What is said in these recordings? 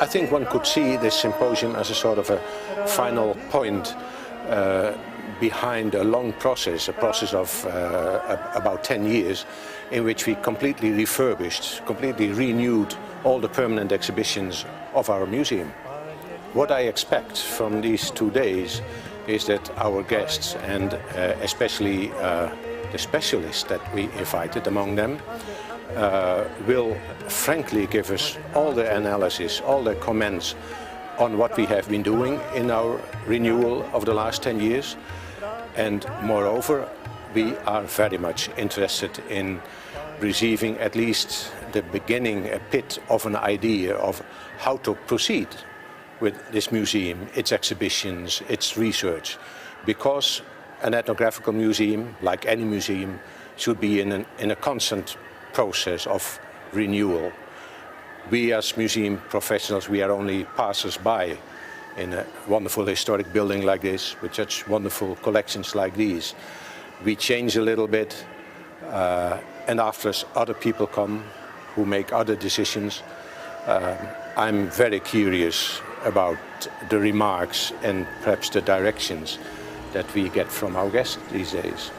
I think one could see this symposium as a sort of a final point behind a long process, a process of about 10 years, in which we completely refurbished, completely renewed all the permanent exhibitions of our museum. What I expect from these 2 days is that our guests, and especially the specialists that we invited among them, will frankly give us all the analysis, all the comments on what we have been doing in our renewal of the last 10 years. And moreover, we are very much interested in receiving at least the beginning, a bit of an idea of how to proceed with this museum, its exhibitions, its research. Because an ethnographical museum, like any museum, should be in a constant process of renewal. We as museum professionals, we are only passers-by in a wonderful historic building like this, with such wonderful collections like these. We change a little bit, and after us other people come who make other decisions. I'm very curious about the remarks and perhaps the directions that we get from our guests these days.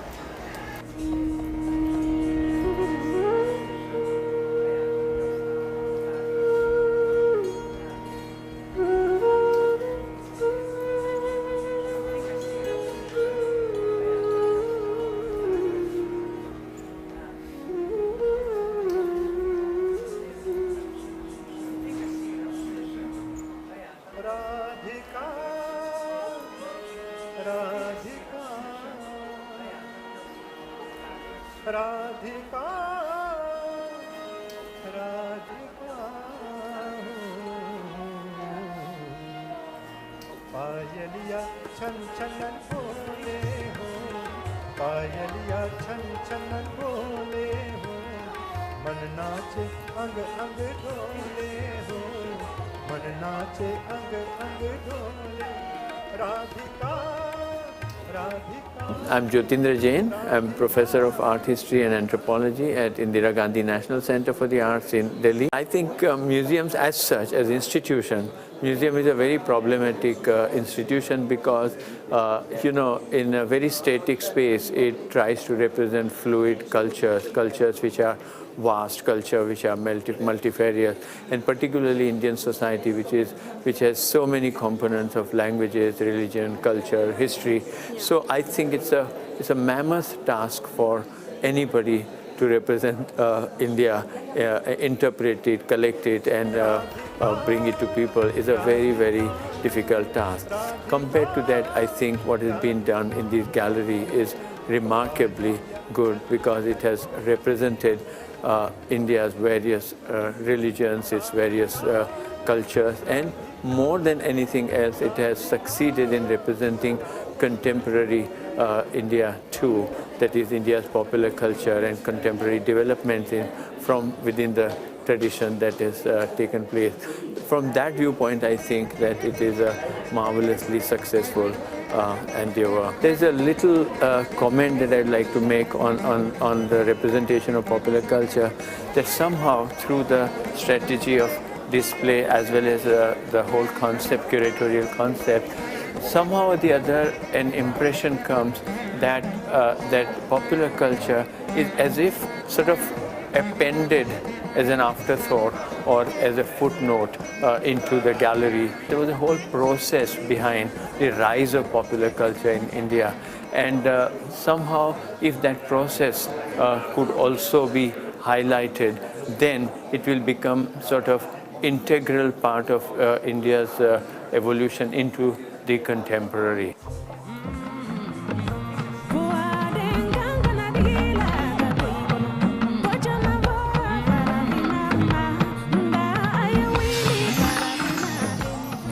I'm Jyotindra Jain. I'm Professor of Art History and Anthropology at Indira Gandhi National Center for the Arts in Delhi. I think museums as such, as institution, museum is a very problematic institution because, in a very static space, it tries to represent fluid cultures which are vast, culture which are multifarious, and particularly Indian society, which has so many components of languages, religion, culture, history. So I think it's a mammoth task for anybody to represent India, interpret it, collect it, and bring it to people is a very, very difficult task. Compared to that, I think what has been done in this gallery is remarkably good because it has represented India's various religions, its various cultures, and more than anything else, it has succeeded in representing contemporary India too, that is India's popular culture and contemporary developments from within the tradition that has taken place. From that viewpoint, I think that it is a marvelously successful endeavor. There's a little comment that I'd like to make on the representation of popular culture, that somehow through the strategy of display as well as the whole concept, curatorial concept, somehow or the other an impression comes that that popular culture is as if sort of appended as an afterthought or as a footnote into the gallery. There was a whole process behind the rise of popular culture in India, and somehow if that process could also be highlighted, then it will become sort of integral part of India's evolution into the contemporary.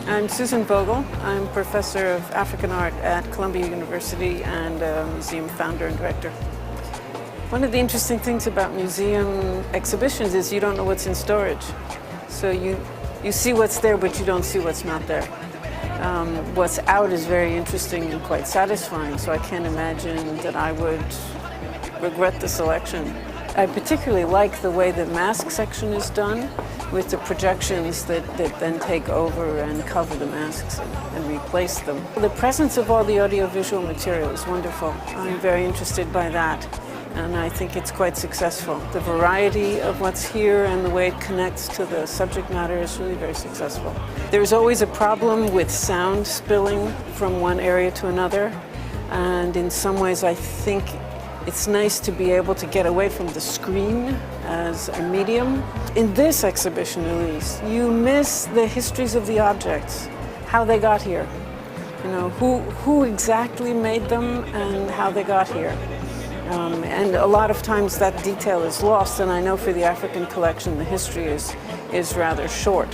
I'm Susan Vogel. I'm Professor of African Art at Columbia University and museum founder and director. One of the interesting things about museum exhibitions is you don't know what's in storage. So you see what's there, but you don't see what's not there. What's out is very interesting and quite satisfying, so I can't imagine that I would regret the selection. I particularly like the way the mask section is done, with the projections that then take over and cover the masks and replace them. The presence of all the audiovisual material is wonderful. I'm very interested by that, and I think it's quite successful. The variety of what's here and the way it connects to the subject matter is really very successful. There's always a problem with sound spilling from one area to another, and in some ways I think it's nice to be able to get away from the screen as a medium. In this exhibition, at least, you miss the histories of the objects, how they got here. You know, who exactly made them and how they got here. And a lot of times that detail is lost, and I know for the African collection the history is rather short.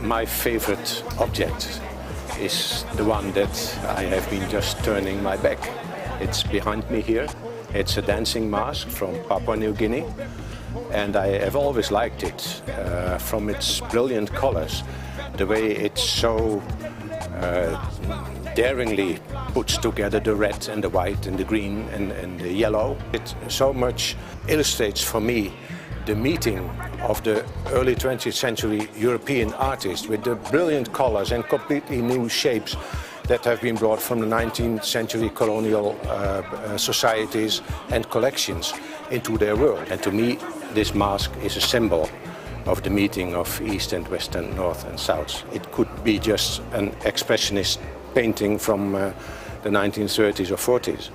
My favorite object is the one that I have been just turning my back. It's behind me here. It's a dancing mask from Papua New Guinea, and I have always liked it from its brilliant colors, the way it so daringly puts together the red and the white and the green and the yellow. It so much illustrates for me the meeting of the early 20th century European artists with the brilliant colors and completely new shapes that have been brought from the 19th century colonial societies and collections into their world. And to me, this mask is a symbol of the meeting of East and West and North and South. It could be just an expressionist painting from the 1930s or 40s.